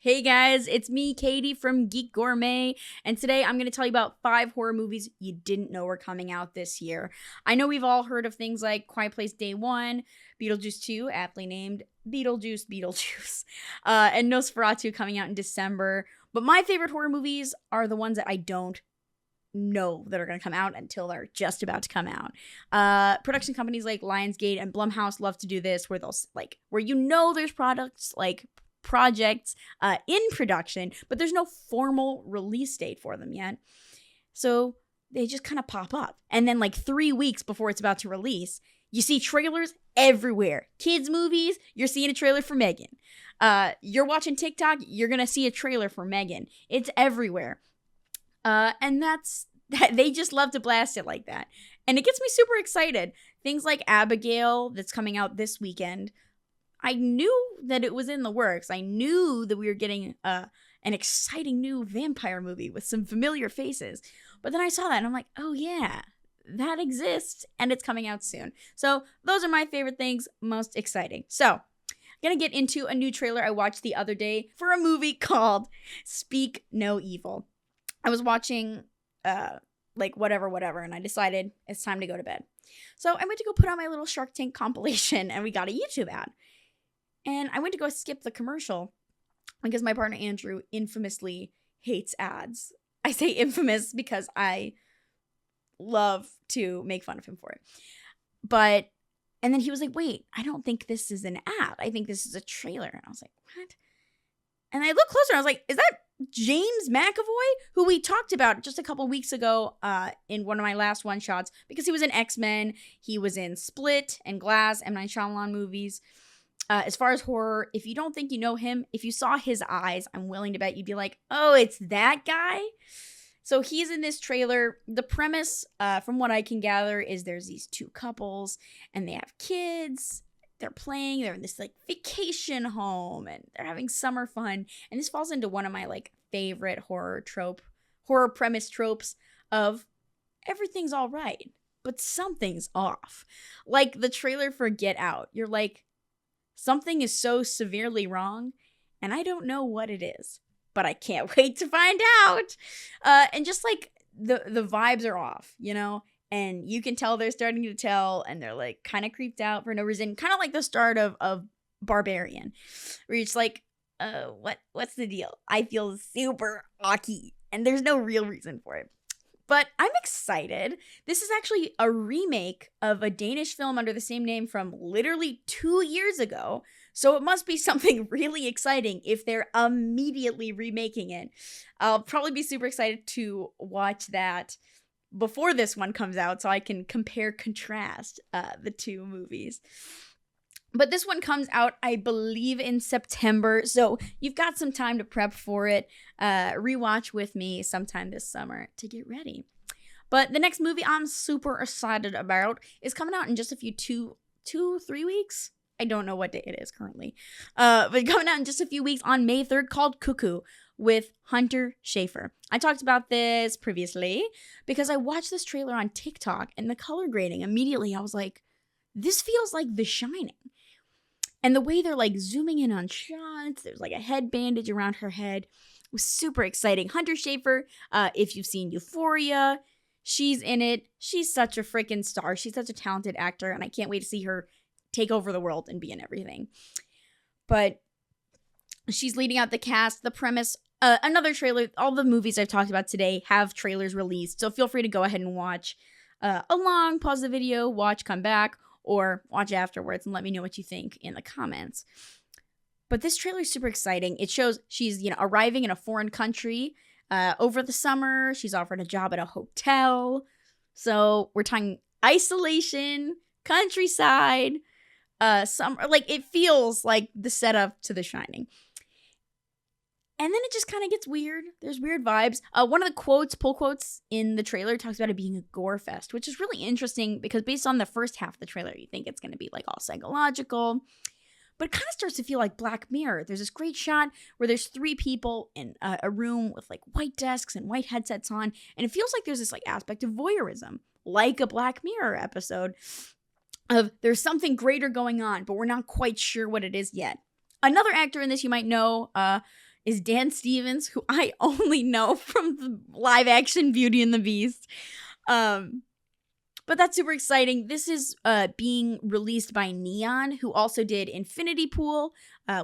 Hey guys, it's me, Katie from Geek Gourmet, and today I'm going to tell you about 5 horror movies you didn't know were coming out this year. I know we've all heard of things like Quiet Place Day 1, Beetlejuice 2, aptly named Beetlejuice, and Nosferatu coming out in December, but my favorite horror movies are the ones that I don't know that are going to come out until they're just about to come out. Production companies like Lionsgate and Blumhouse love to do this, where there's projects in production, but there's no formal release date for them yet. So they just kind of pop up. And then 3 weeks before it's about to release, you see trailers everywhere. Kids movies, you're seeing a trailer for Megan. You're watching TikTok, you're going to see a trailer for Megan. It's everywhere. And they just love to blast it like that. And it gets me super excited. Things like Abigail, that's coming out this weekend. I knew that it was in the works. I knew that we were getting an exciting new vampire movie with some familiar faces. But then I saw that and I'm like, oh yeah, that exists and it's coming out soon. So those are my favorite things, most exciting. So I'm going to get into a new trailer I watched the other day for a movie called Speak No Evil. I was watching whatever, and I decided it's time to go to bed. So I went to go put on my little Shark Tank compilation and we got a YouTube ad. And I went to go skip the commercial because my partner Andrew infamously hates ads. I say infamous because I love to make fun of him for it. And then he was like, wait, I don't think this is an ad. I think this is a trailer. And I was like, what? And I looked closer and I was like, is that James McAvoy, who we talked about just a couple weeks ago in one of my last one-shots, because he was in X-Men, he was in Split and Glass, M. Night Shyamalan movies. As far as horror, if you don't think you know him, if you saw his eyes, I'm willing to bet you'd be like, oh, it's that guy? So he's in this trailer. The premise, from what I can gather, is there's these two couples, and they have kids. They're in this vacation home, and they're having summer fun. And this falls into one of my favorite horror premise tropes of everything's all right, but something's off. Like the trailer for Get Out. You're like, something is so severely wrong, and I don't know what it is, but I can't wait to find out. And just the vibes are off, and you can tell they're starting to tell, and they're kind of creeped out for no reason, kind of like the start of Barbarian, where you're just like, what's the deal? I feel super awky, and there's no real reason for it. But I'm excited. This is actually a remake of a Danish film under the same name from literally 2 years ago. So it must be something really exciting if they're immediately remaking it. I'll probably be super excited to watch that before this one comes out so I can contrast the two movies. But this one comes out, I believe, in September, so you've got some time to prep for it. Rewatch with me sometime this summer to get ready. But the next movie I'm super excited about is coming out in just a few 3 weeks. I don't know what day it is currently. But coming out in just a few weeks on May 3rd, called Cuckoo with Hunter Schafer. I talked about this previously because I watched this trailer on TikTok, and the color grading, immediately I was like, this feels like The Shining. And the way they're zooming in on shots, there's a head bandage around her head. It was super exciting. Hunter Schafer, if you've seen Euphoria, she's in it. She's such a freaking star. She's such a talented actor, and I can't wait to see her take over the world and be in everything. But she's leading out the cast, the premise. Another trailer. All the movies I've talked about today have trailers released, so feel free to go ahead and watch along, pause the video, watch, come back, or watch afterwards and let me know what you think in the comments. But this trailer is super exciting. It shows she's, arriving in a foreign country over the summer. She's offered a job at a hotel. So we're talking isolation, countryside, summer. It feels like the setup to The Shining. And then it just kind of gets weird. There's weird vibes. One of the pull quotes in the trailer talks about it being a gore fest, which is really interesting because based on the first half of the trailer, you think it's going to be all psychological. But it kind of starts to feel like Black Mirror. There's this great shot where there's 3 people in a room with white desks and white headsets on. And it feels like there's this aspect of voyeurism, like a Black Mirror episode of there's something greater going on, but we're not quite sure what it is yet. Another actor in this you might know, is Dan Stevens, who I only know from the live action Beauty and the Beast. But that's super exciting. This is being released by Neon, who also did Infinity Pool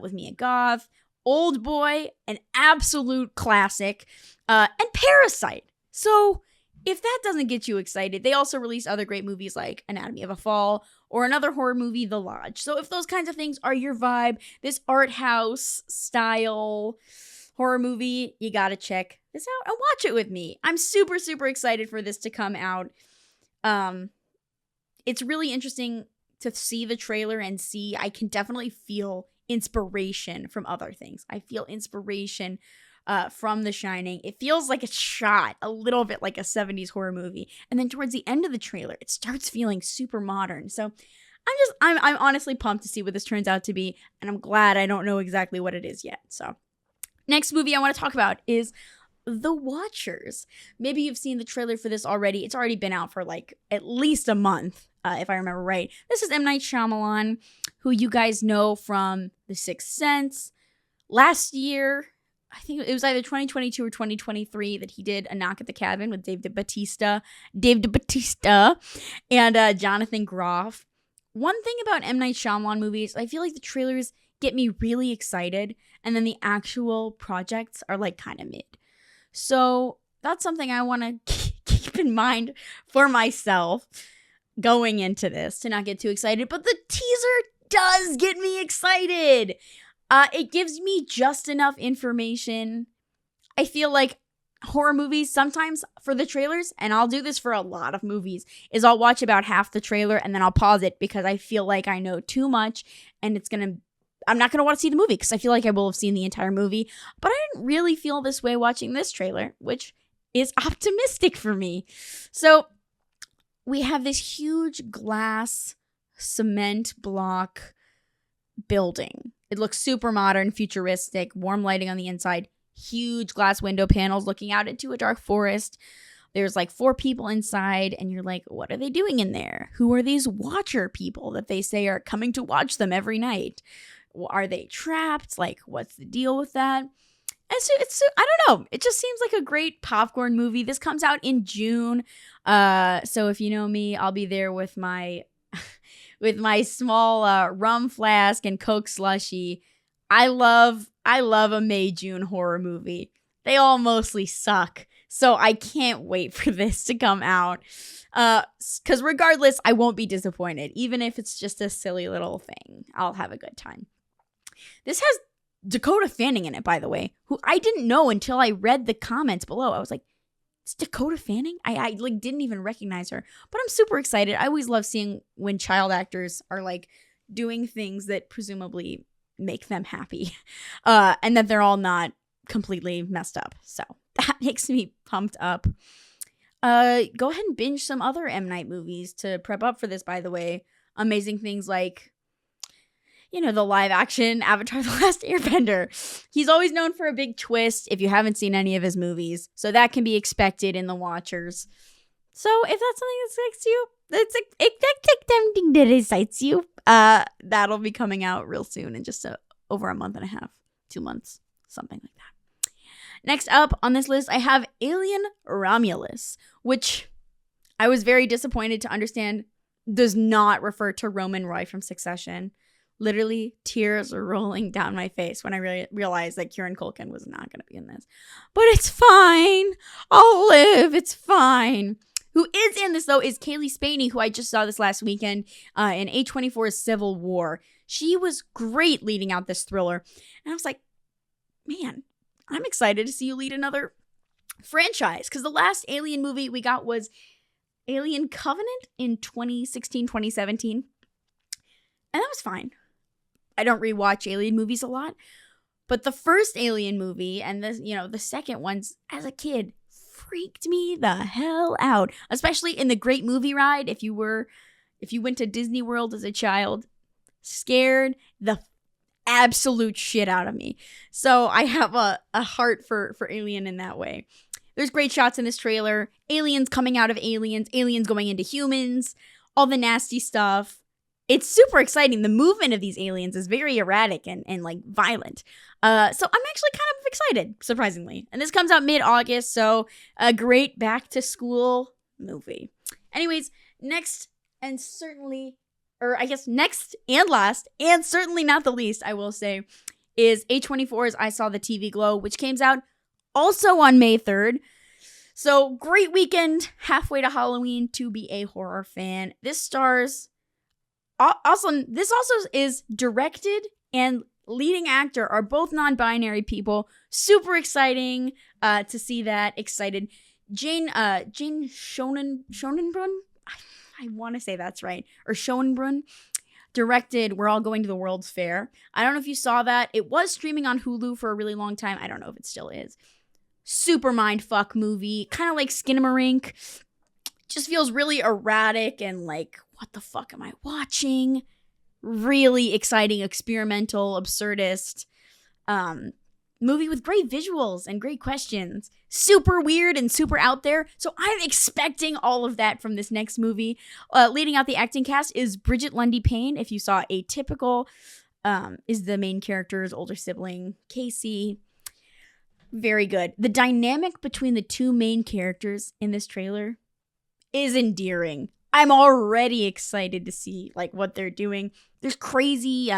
with Mia Goth, Old Boy, an absolute classic, and Parasite. So if that doesn't get you excited, they also release other great movies like Anatomy of a Fall or another horror movie, The Lodge. So if those kinds of things are your vibe, this art house style horror movie, you gotta check this out and watch it with me. I'm super, super excited for this to come out. It's really interesting to see the trailer and see, I can definitely feel inspiration from other things. I feel inspiration from The Shining. It feels like it's shot a little bit like a 70s horror movie. And then towards the end of the trailer, it starts feeling super modern. So I'm honestly pumped to see what this turns out to be. And I'm glad I don't know exactly what it is yet. So next movie I want to talk about is The Watchers. Maybe you've seen the trailer for this already. It's already been out for like at least a month, if I remember right. This is M. Night Shyamalan, who you guys know from The Sixth Sense. Last year, I think it was either 2022 or 2023 that he did A Knock at the Cabin with Dave DeBattista, and Jonathan Groff. One thing about M. Night Shyamalan movies, I feel like the trailers get me really excited, and then the actual projects are like kind of mid. So that's something I want to keep in mind for myself going into this, to not get too excited. But the teaser does get me excited. It gives me just enough information. I feel like horror movies sometimes for the trailers, and I'll do this for a lot of movies, is I'll watch about half the trailer and then I'll pause it because I feel like I know too much and I'm not going to want to see the movie because I feel like I will have seen the entire movie. But I didn't really feel this way watching this trailer, which is optimistic for me. So we have this huge glass cement block building. It looks super modern, futuristic, warm lighting on the inside, huge glass window panels looking out into a dark forest. There's like 4 people inside, and you're like, what are they doing in there? Who are these watcher people that they say are coming to watch them every night? Are they trapped? Like, what's the deal with that? And so I don't know. It just seems like a great popcorn movie. This comes out in June. So if you know me, I'll be there with my small rum flask and Coke slushie. I love a May-June horror movie. They all mostly suck. So I can't wait for this to come out. Because regardless, I won't be disappointed. Even if it's just a silly little thing, I'll have a good time. This has Dakota Fanning in it, by the way, who I didn't know until I read the comments below. I was like, it's Dakota Fanning? I like didn't even recognize her. But I'm super excited. I always love seeing when child actors are like doing things that presumably make them happy. And that they're all not completely messed up. So that makes me pumped up. Go ahead and binge some other M. Night movies to prep up for this, by the way. Amazing things like, the live action Avatar: The Last Airbender. He's always known for a big twist if you haven't seen any of his movies. So that can be expected in The Watchers. So if that's something that excites you, if that's something that excites you, that'll be coming out real soon in just over a month and a half, 2 months, something like that. Next up on this list, I have Alien Romulus, which I was very disappointed to understand does not refer to Roman Roy from Succession. Literally, tears are rolling down my face when I realized that Kieran Culkin was not going to be in this. But it's fine. I'll live. It's fine. Who is in this, though, is Kaylee Spaney, who I just saw this last weekend in A24's Civil War. She was great leading out this thriller. And I was like, man, I'm excited to see you lead another franchise. Because the last Alien movie we got was Alien Covenant in 2016, 2017. And that was fine. I don't rewatch Alien movies a lot. But the first Alien movie and the second ones, as a kid, freaked me the hell out. Especially in the Great Movie Ride. If you went to Disney World as a child, scared the absolute shit out of me. So I have a heart for Alien in that way. There's great shots in this trailer. Aliens coming out of aliens. Aliens going into humans. All the nasty stuff. it's super exciting. The movement of these aliens is very erratic and like violent. So I'm actually kind of excited, surprisingly. And this comes out mid-August, so a great back to school movie. Anyways, next and last, and certainly not the least, I will say, is A24's I Saw the TV Glow, which came out also on May 3rd. So great weekend, halfway to Halloween to be a horror fan. This also is directed, and leading actor are both non-binary people. Super exciting to see that. Excited. Jane Schonenbrunn, I want to say that's right, or Schonenbrunn, directed We're All Going to the World's Fair. I don't know if you saw that. It was streaming on Hulu for a really long time. I don't know if it still is. Super mindfuck movie, kind of like Skinamarink. Just feels really erratic and like, what the fuck am I watching? Really exciting, experimental, absurdist movie with great visuals and great questions. Super weird and super out there. So I'm expecting all of that from this next movie. Leading out the acting cast is Bridget Lundy Payne. If you saw Atypical, is the main character's older sibling, Casey. Very good. The dynamic between the two main characters in this trailer is endearing. I'm already excited to see like what they're doing. There's crazy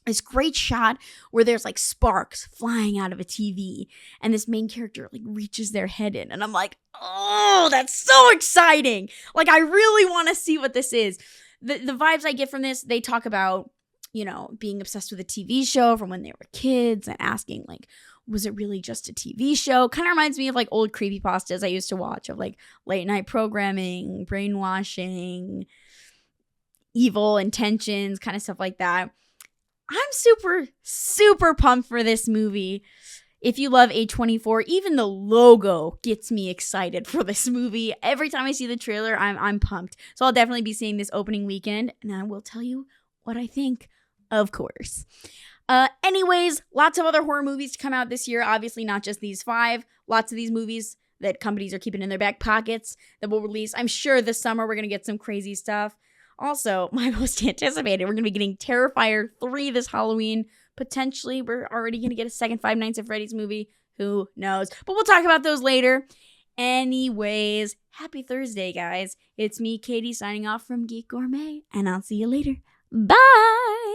this great shot where there's like sparks flying out of a TV and this main character like reaches their head in, and I'm like, "Oh, that's so exciting." Like I really want to see what this is. The vibes I get from this, they talk about, you know, being obsessed with a TV show from when they were kids and asking like, was it really just a TV show? Kind of reminds me of like old creepypastas I used to watch of like late night programming, brainwashing, evil intentions, kind of stuff like that. I'm super, super pumped for this movie. If you love A24, even the logo gets me excited for this movie. Every time I see the trailer, I'm pumped. So I'll definitely be seeing this opening weekend, and I will tell you what I think, of course. Anyways, lots of other horror movies to come out this year. Obviously, not just these 5. Lots of these movies that companies are keeping in their back pockets that will release. I'm sure this summer we're going to get some crazy stuff. Also, my most anticipated, we're going to be getting Terrifier 3 this Halloween. Potentially, we're already going to get a second Five Nights at Freddy's movie. Who knows? But we'll talk about those later. Anyways, happy Thursday, guys. It's me, Katie, signing off from Geek Gourmet, and I'll see you later. Bye!